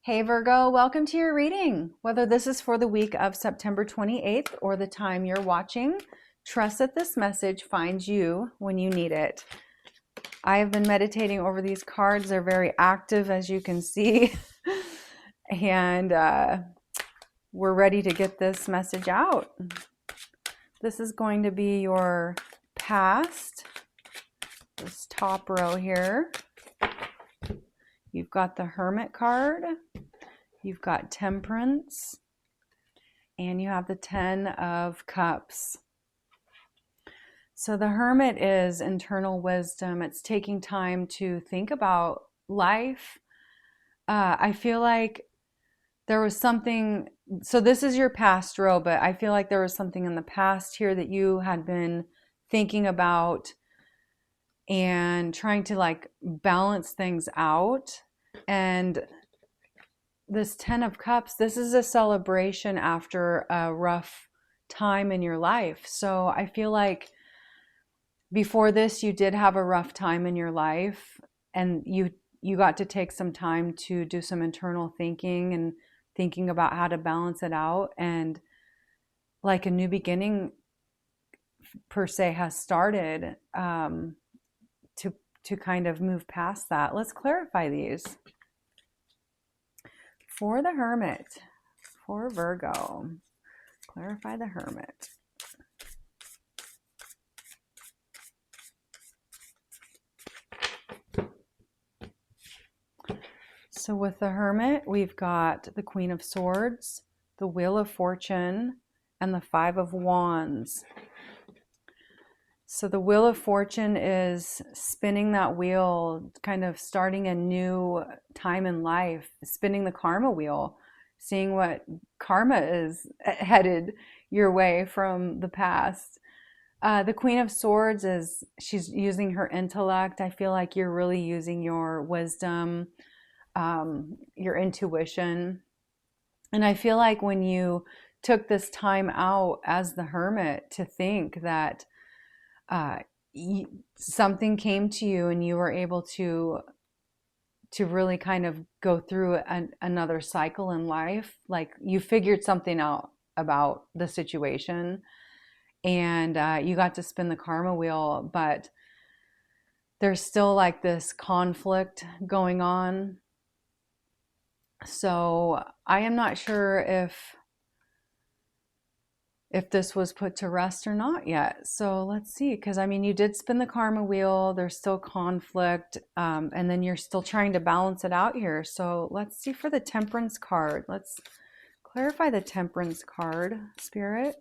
Hey Virgo, welcome to your reading. Whether this is for the week of September 28th or the time you're watching, trust that this message finds you when you need it. I have been meditating over these cards. They're very active, as you can see. And we're ready to get this message out. This is going to be your past, this top row here. You've got the Hermit card, you've got Temperance, and you have the Ten of Cups. So the Hermit is internal wisdom. It's taking time to think about life. I feel like there was something, so this is your past row, but I feel like there was something in the past here that you had been thinking about and trying to like balance things out. And this Ten of Cups, this is a celebration after a rough time in your life. So I feel like before this, you did have a rough time in your life, and you got to take some time to do some internal thinking and thinking about how to balance it out. And like a new beginning per se has started to kind of move past that. Let's clarify these. For the Hermit, for Virgo, clarify the Hermit. So with the Hermit, we've got the Queen of Swords, the Wheel of Fortune, and the Five of Wands. So the Wheel of Fortune is spinning that wheel, kind of starting a new time in life, spinning the karma wheel, seeing what karma is headed your way from the past. The Queen of Swords she's using her intellect. I feel like you're really using your wisdom, your intuition. And I feel like when you took this time out as the Hermit to think that something came to you and you were able to really kind of go through another cycle in life, like you figured something out about the situation, and you got to spin the karma wheel, but there's still like this conflict going on. So I am not sure if this was put to rest or not yet. So let's see, because I mean, you did spin the karma wheel, there's still conflict, and then you're still trying to balance it out here. So let's see for the Temperance card. Let's clarify the Temperance card, Spirit.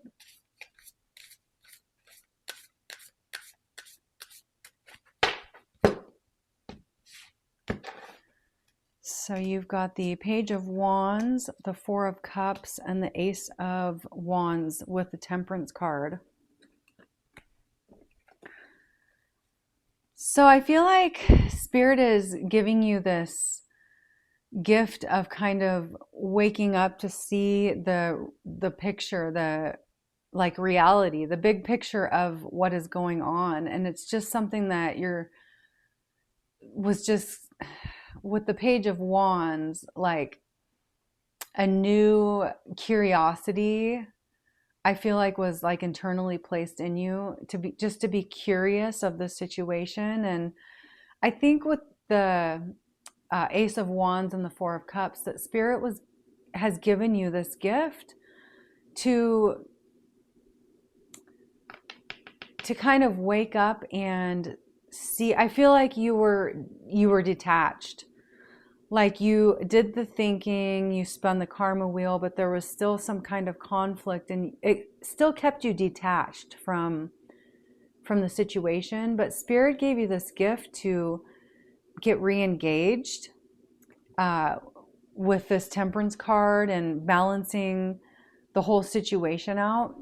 So you've got the Page of Wands, the Four of Cups, and the Ace of Wands with the Temperance card. So I feel like Spirit is giving you this gift of kind of waking up to see the picture, the like reality, the big picture of what is going on. And it's just something that was just with the Page of Wands, like a new curiosity, I feel like was like internally placed in you to be curious of the situation. And I think with the Ace of Wands and the Four of Cups, that Spirit has given you this gift to kind of wake up and see. I feel like you were detached. Like you did the thinking, you spun the karma wheel, but there was still some kind of conflict, and it still kept you detached from the situation. But Spirit gave you this gift to get re-engaged with this Temperance card and balancing the whole situation out.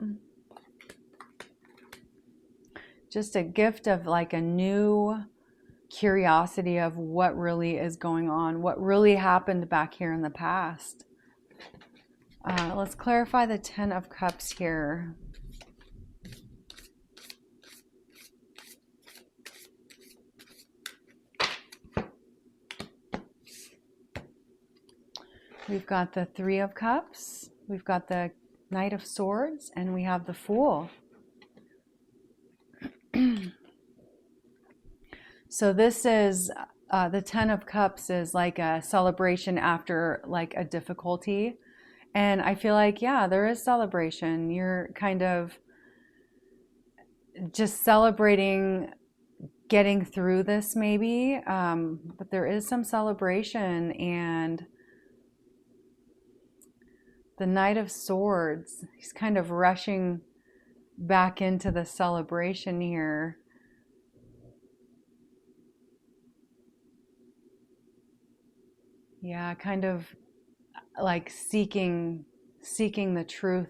Just a gift of like a new curiosity of what really is going on, what really happened back here in the past. Let's clarify the Ten of Cups here. We've got the Three of Cups, we've got the Knight of Swords, and we have the Fool. So this is the Ten of Cups is like a celebration after like a difficulty. And I feel like, yeah, there is celebration. You're kind of just celebrating getting through this maybe, but there is some celebration. And the Knight of Swords, he's kind of rushing back into the celebration here. Yeah, kind of like seeking the truth.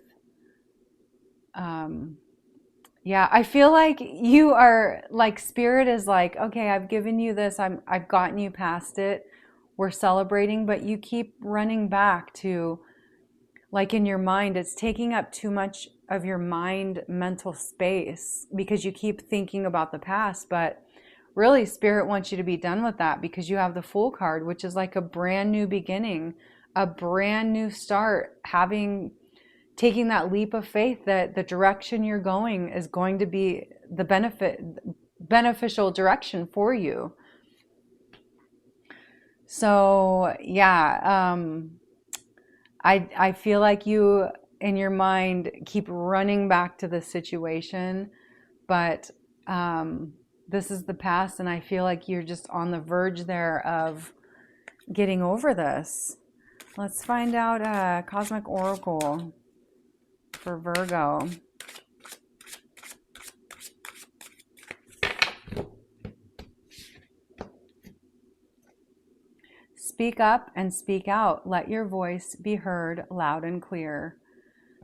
Yeah, I feel like you are like spirit is like, okay, I've given you this. I've gotten you past it. We're celebrating, but you keep running back to, like, in your mind, it's taking up too much of your mind mental space because you keep thinking about the past. But really, spirit wants you to be done with that because you have the Fool card, which is like a brand new beginning, a brand new start, taking that leap of faith that the direction you're going is going to be the beneficial direction for you. So yeah, I feel like you in your mind keep running back to the situation, but this is the past, and I feel like you're just on the verge there of getting over this. Let's find out Cosmic Oracle for Virgo. Speak up and speak out. Let your voice be heard loud and clear.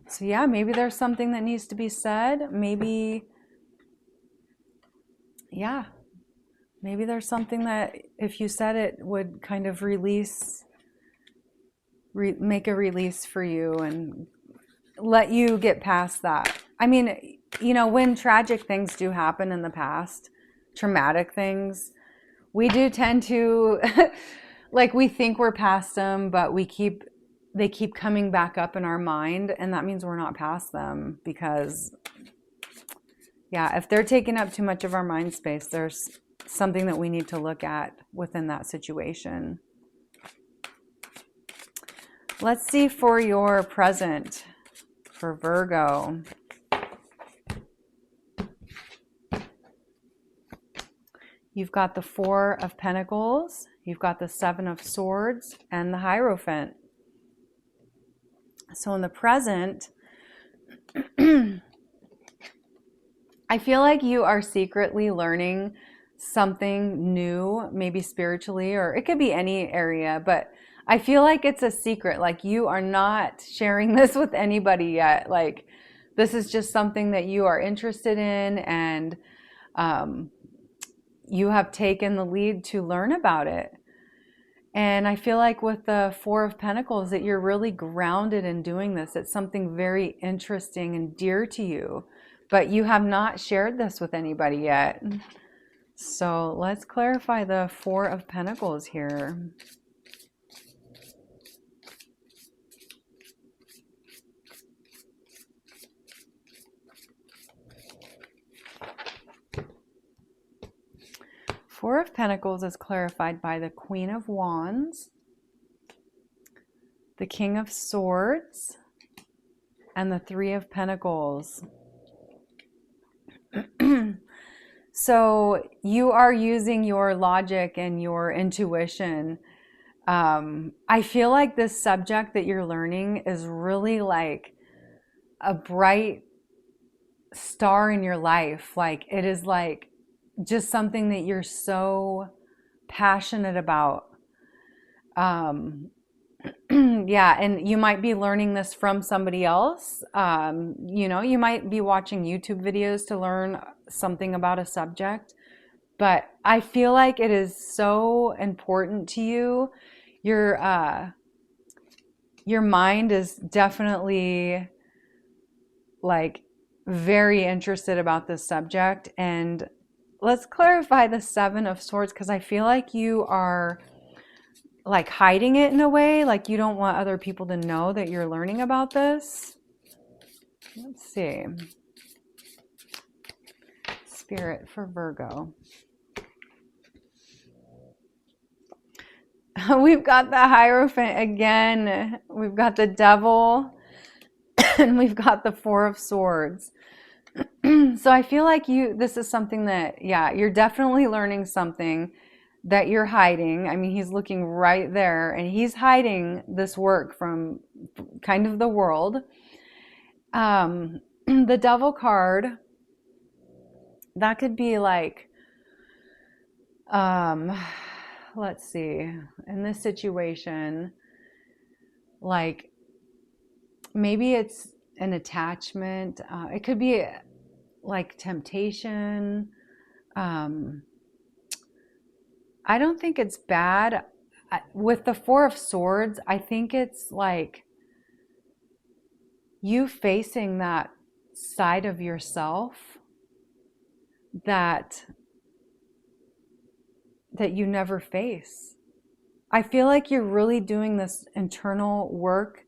So yeah, maybe there's something that needs to be said. Maybe there's something that if you said it would kind of make a release for you and let you get past that. I mean, you know, when tragic things do happen in the past, traumatic things, we do tend to like we think we're past them, but they keep coming back up in our mind, and that means we're not past them because yeah, if they're taking up too much of our mind space, there's something that we need to look at within that situation. Let's see for your present for Virgo. You've got the Four of Pentacles, you've got the Seven of Swords, and the Hierophant. So in the present, I feel like you are secretly learning something new, maybe spiritually, or it could be any area, but I feel like it's a secret. Like you are not sharing this with anybody yet. Like this is just something that you are interested in, and you have taken the lead to learn about it. And I feel like with the Four of Pentacles that you're really grounded in doing this. It's something very interesting and dear to you, but you have not shared this with anybody yet. So let's clarify the Four of Pentacles here. Four of Pentacles is clarified by the Queen of Wands, the King of Swords, and the Three of Pentacles. So you are using your logic and your intuition. I feel like this subject that you're learning is really like a bright star in your life. Like it is like just something that you're so passionate about. Yeah, and you might be learning this from somebody else. You know, you might be watching YouTube videos to learn something about a subject, but I feel like it is so important to you. Your mind is definitely like very interested about this subject. And let's clarify the Seven of Swords, because I feel like you are like hiding it in a way, like you don't want other people to know that you're learning about this. Let's see. Spirit for Virgo. We've got the Hierophant again. We've got the Devil. And we've got the Four of Swords. So I feel like this is something that, yeah, you're definitely learning something that you're hiding. I mean, he's looking right there and he's hiding this work from kind of the world. The Devil card, that could be like, let's see, in this situation, like maybe it's an attachment. It could be like temptation. I don't think it's bad. With the Four of Swords, I think it's like you facing that side of yourself that you never face. I feel like you're really doing this internal work.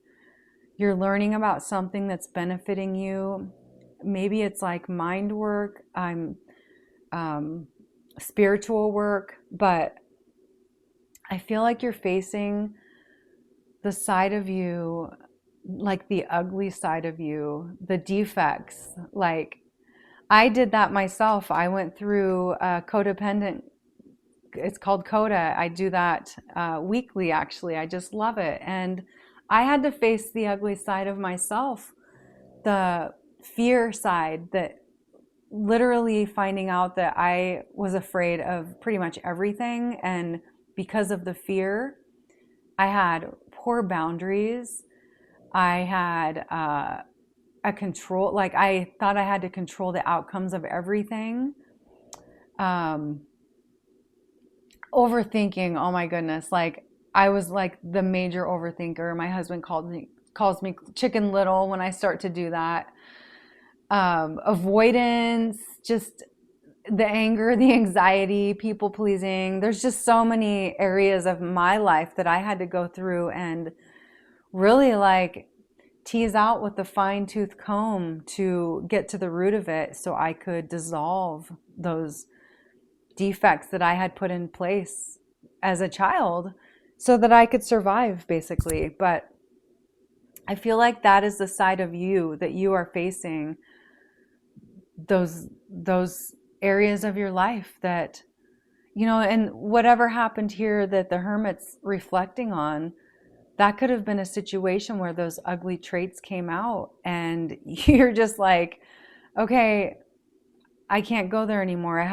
You're learning about something that's benefiting you. Maybe it's like mind work, spiritual work, but I feel like you're facing the side of you, like the ugly side of you, the defects. Like I did that myself. I went through codependent. It's called Coda. I do that weekly, actually. I just love it. And I had to face the ugly side of myself, the fear side, that literally finding out that I was afraid of pretty much everything. And because of the fear, I had poor boundaries. I had a control, like I thought I had to control the outcomes of everything. Overthinking, oh my goodness, like I was like the major overthinker. My husband calls me Chicken Little when I start to do that. Avoidance, just the anger, the anxiety, people pleasing. There's just so many areas of my life that I had to go through and really like tease out with the fine-tooth comb to get to the root of it so I could dissolve those defects that I had put in place as a child so that I could survive, basically. But I feel like that is the side of you that you are facing, those areas of your life that, you know, and whatever happened here that the Hermit's reflecting on, that could have been a situation where those ugly traits came out and you're just like, okay, I can't go there anymore. I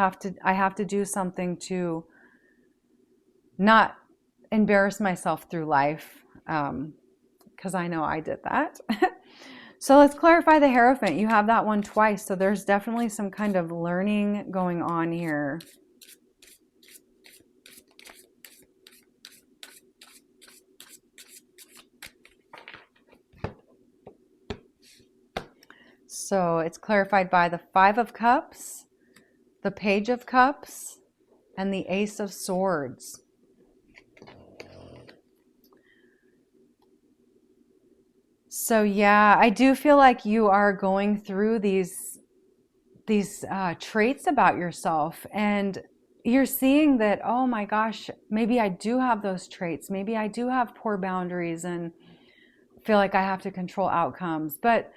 have to do something to not embarrass myself through life, because I know I did that. So let's clarify the Hierophant. You have that one twice, so there's definitely some kind of learning going on here. So it's clarified by the Five of Cups, the Page of Cups, and the Ace of Swords. So yeah, I do feel like you are going through these traits about yourself, and you're seeing that, oh my gosh, maybe I do have those traits. Maybe I do have poor boundaries and feel like I have to control outcomes. But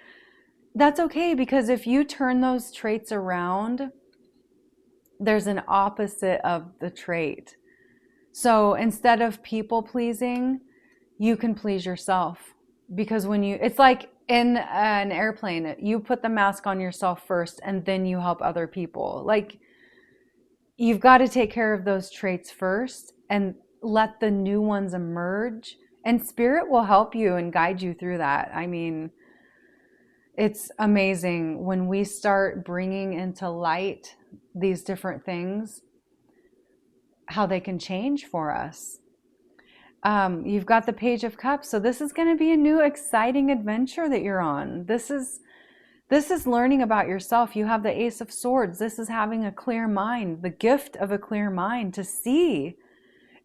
that's okay, because if you turn those traits around, there's an opposite of the trait. So instead of people pleasing, you can please yourself. Because when it's like in an airplane, you put the mask on yourself first and then you help other people. Like, you've got to take care of those traits first and let the new ones emerge. And Spirit will help you and guide you through that. I mean, it's amazing when we start bringing into light these different things, how they can change for us. You've got the Page of Cups. So this is going to be a new exciting adventure that you're on. This is learning about yourself. You have the Ace of Swords. This is having a clear mind, the gift of a clear mind to see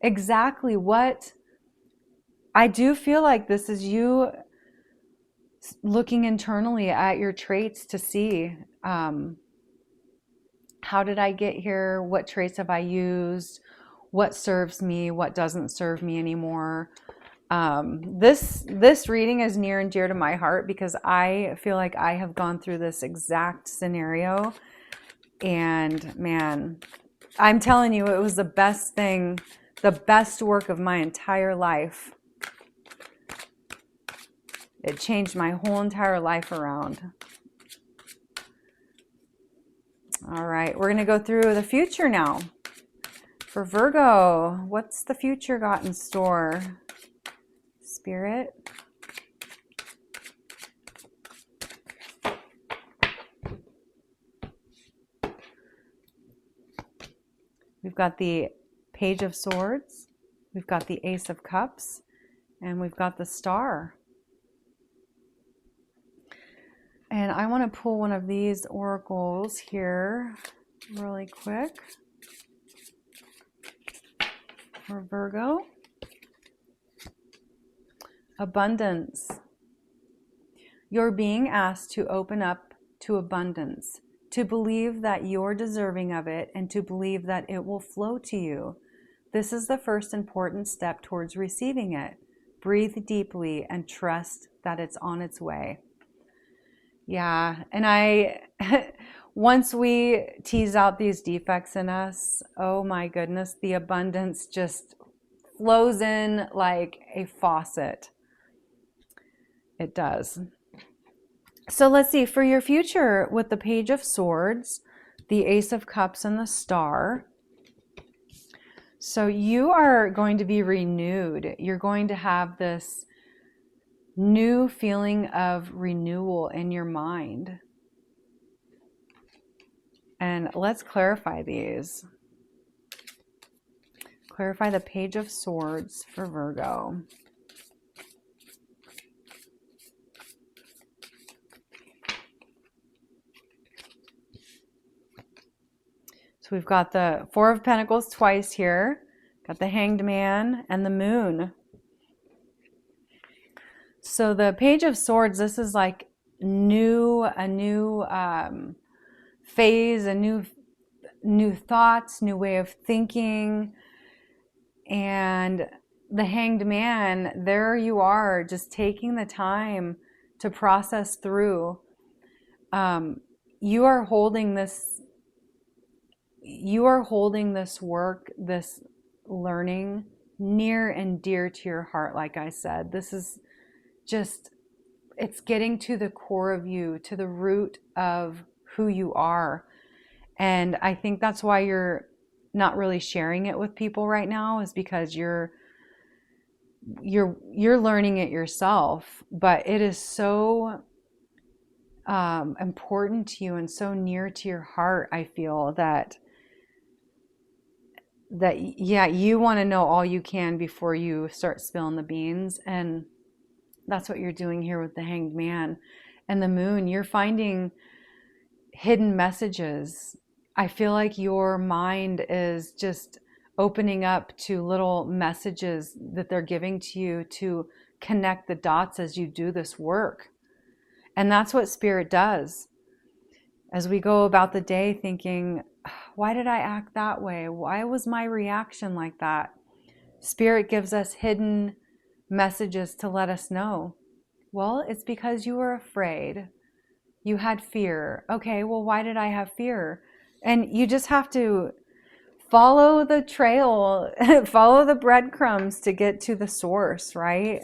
exactly what I do feel like this is you looking internally at your traits to see, how did I get here? What traits have I used? What serves me? What doesn't serve me anymore? This reading is near and dear to my heart because I feel like I have gone through this exact scenario, and man, I'm telling you, it was the best thing, the best work of my entire life. It changed my whole entire life around. All right, we're going to go through the future now. For Virgo, what's the future got in store? Spirit. We've got the Page of Swords, we've got the Ace of Cups, and we've got the Star. And I want to pull one of these oracles here really quick for Virgo. Abundance. You're being asked to open up to abundance, to believe that you're deserving of it, and to believe that it will flow to you. This is the first important step towards receiving it. Breathe deeply and trust that it's on its way. Yeah, and once we tease out these defects in us, oh my goodness, the abundance just flows in like a faucet. It does. So let's see, for your future with the Page of Swords, the Ace of Cups, and the Star. So you are going to be renewed. You're going to have this new feeling of renewal in your mind. And let's clarify these. Clarify the Page of Swords for Virgo. So we've got the Four of Pentacles twice here. Got the Hanged Man and the Moon. So the Page of Swords, this is like a new phase, a new thoughts, new way of thinking. And the Hanged Man, there you are, just taking the time to process through. You are holding this work, this learning near and dear to your heart. Like I said, this is just, it's getting to the core of you, to the root of who you are. And I think that's why you're not really sharing it with people right now, is because you're learning it yourself. But it is so important to you and so near to your heart. I feel that yeah, you want to know all you can before you start spilling the beans. And that's what you're doing here with the Hanged Man and the Moon. You're finding hidden messages. I feel like your mind is just opening up to little messages that they're giving to you to connect the dots as you do this work. And that's what Spirit does. As we go about the day thinking, why did I act that way? Why was my reaction like that? Spirit gives us hidden messages to let us know. Well, it's because you were afraid. You had fear. Okay, well, why did I have fear? And you just have to follow the trail, follow the breadcrumbs to get to the source, right?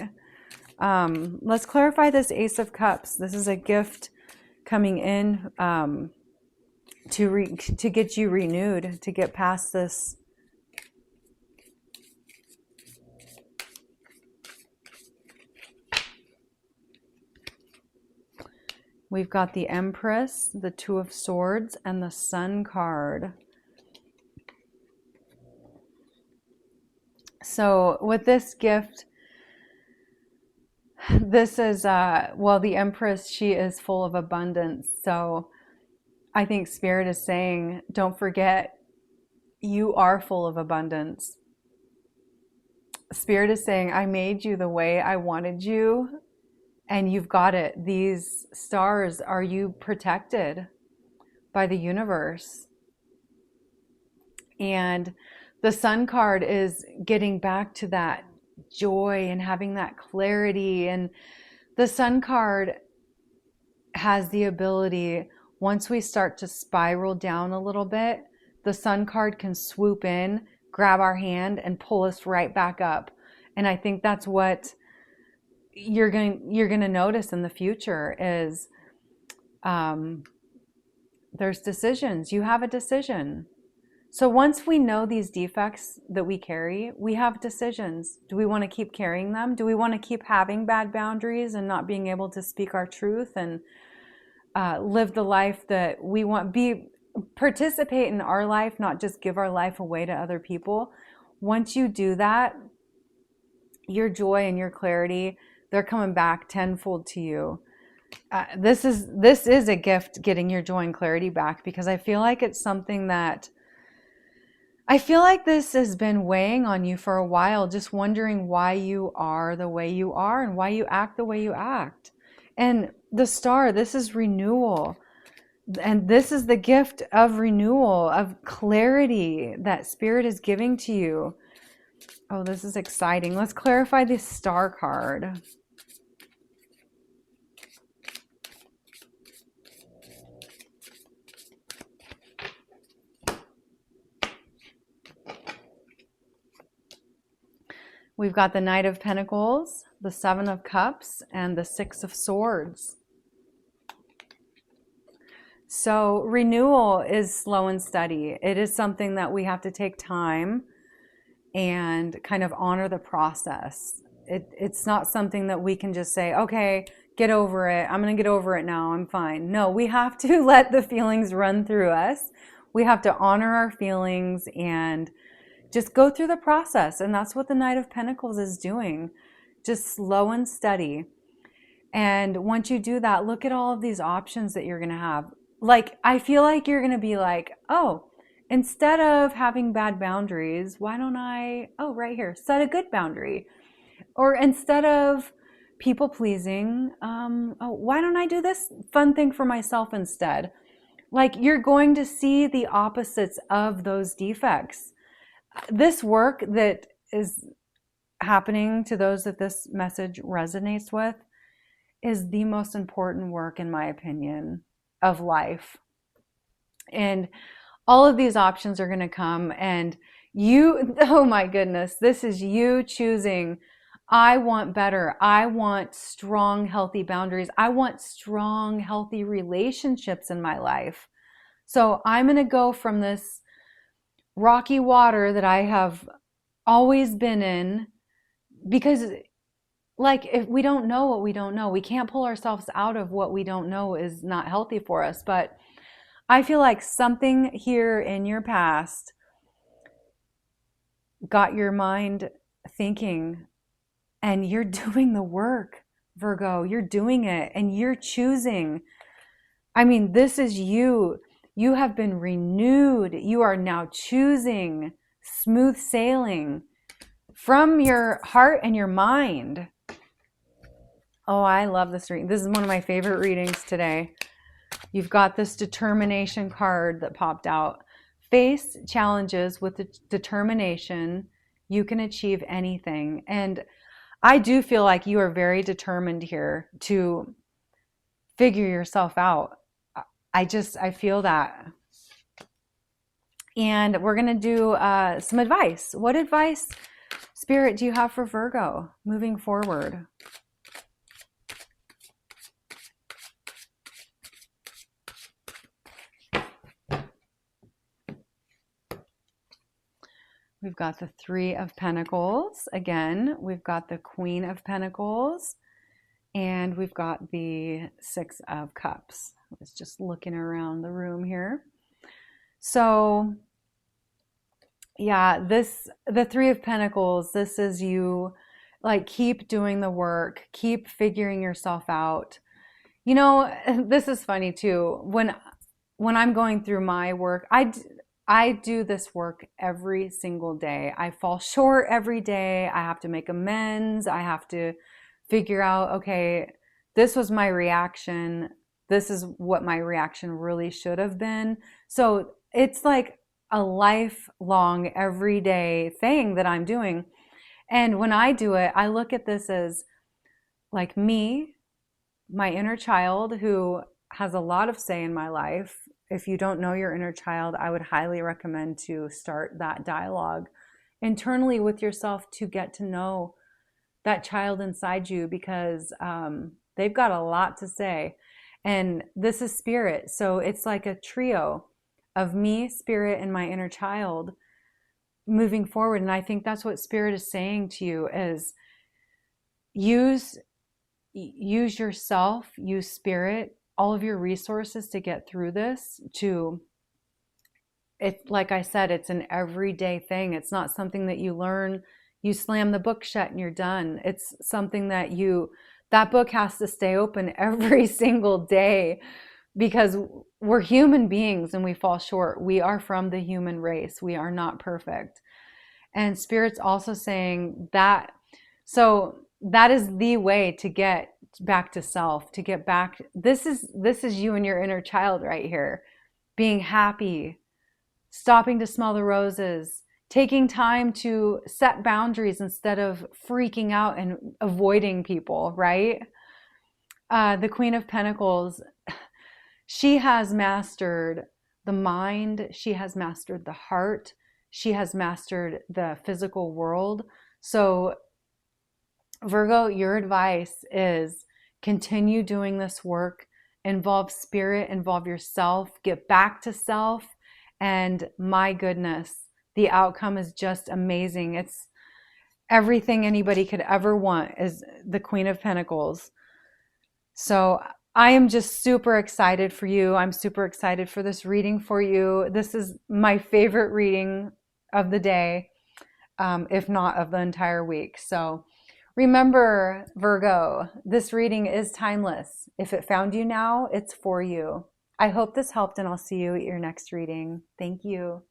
Let's clarify this Ace of Cups. This is a gift coming in to get you renewed, to get past this. We've got the Empress, the Two of Swords, and the Sun card. So with this gift, this is, well, the Empress, she is full of abundance. So I think Spirit is saying, don't forget, you are full of abundance. Spirit is saying, I made you the way I wanted you, and you've got it. These stars, are you protected by the universe? And the Sun card is getting back to that joy and having that clarity. And the Sun card has the ability, once we start to spiral down a little bit, the Sun card can swoop in, grab our hand, and pull us right back up. And I think that's what you're going to notice in the future is there's decisions. You have a decision. So once we know these defects that we carry, we have decisions. Do we want to keep carrying them? Do we want to keep having bad boundaries and not being able to speak our truth and live the life that we want, participate in our life, not just give our life away to other people? Once you do that, your joy and your clarity, they're coming back tenfold to you. This is a gift, getting your joy and clarity back, because I feel like it's something that this has been weighing on you for a while, just wondering why you are the way you are and why you act the way you act. And the star, this is renewal. And this is the gift of renewal, of clarity that Spirit is giving to you. Oh, this is exciting. Let's clarify this star card. We've got the Knight of Pentacles, the Seven of Cups, and the Six of Swords. So renewal is slow and steady. It is something that we have to take time and kind of honor the process. It's not something that we can just say, okay, get over it. I'm going to get over it now. I'm fine. No, we have to let the feelings run through us. We have to honor our feelings and just go through the process. And that's what the Knight of Pentacles is doing. Just slow and steady. And once you do that, look at all of these options that you're going to have. Like, I feel like you're going to be like, oh, instead of having bad boundaries, why don't I, oh, right here, set a good boundary? Or instead of people pleasing, oh, why don't I do this fun thing for myself instead? Like, you're going to see the opposites of those defects. This work that is happening to those that this message resonates with is the most important work, in my opinion, of life. And all of these options are going to come, and you, oh my goodness, this is you choosing, I want better. I want strong, healthy boundaries. I want strong, healthy relationships in my life. So I'm going to go from this rocky water that I have always been in, because like, if we don't know what we don't know, we can't pull ourselves out of what we don't know is not healthy for us. But I feel like something here in your past got your mind thinking, and you're doing the work, Virgo. You're doing it, and you're choosing. I mean, this is you. You have been renewed. You are now choosing smooth sailing from your heart and your mind. Oh, I love this reading. This is one of my favorite readings today. You've got this determination card that popped out. Face challenges with determination. You can achieve anything. And I do feel like you are very determined here to figure yourself out. I feel that. And we're going to do some advice. What advice, Spirit, do you have for Virgo moving forward? We've got the Three of Pentacles. Again, we've got the Queen of Pentacles, and we've got the Six of Cups. I was just looking around the room here. So yeah, the Three of Pentacles, this is you, like, keep doing the work, keep figuring yourself out. You know, this is funny too. When I'm going through my work, I do this work every single day. I fall short every day. I have to make amends. I have to figure out, okay, this was my reaction. This is what my reaction really should have been. So it's like a lifelong, everyday thing that I'm doing. And when I do it, I look at this as like me, my inner child who has a lot of say in my life. If you don't know your inner child, I would highly recommend to start that dialogue internally with yourself to get to know that child inside you, because they've got a lot to say. And this is spirit. So it's like a trio of me, spirit, and my inner child moving forward. And I think that's what spirit is saying to you is use yourself, use spirit, all of your resources to get through this. To it, like I said, it's an everyday thing. It's not something that you learn, you slam the book shut and you're done. It's something that that book has to stay open every single day, because we're human beings and we fall short. We are from the human race. We are not perfect. And spirit's also saying that, so that is the way to get back to self, to get back. This is you and your inner child right here, being happy, stopping to smell the roses, taking time to set boundaries instead of freaking out and avoiding people, right? The Queen of Pentacles, she has mastered the mind, she has mastered the heart, she has mastered the physical world. So Virgo, your advice is continue doing this work, involve spirit, involve yourself, get back to self, and my goodness, the outcome is just amazing. It's everything anybody could ever want, is the Queen of Pentacles. So I am just super excited for you. I'm super excited for this reading for you. This is my favorite reading of the day, if not of the entire week. So remember, Virgo, this reading is timeless. If it found you now, it's for you. I hope this helped, and I'll see you at your next reading. Thank you.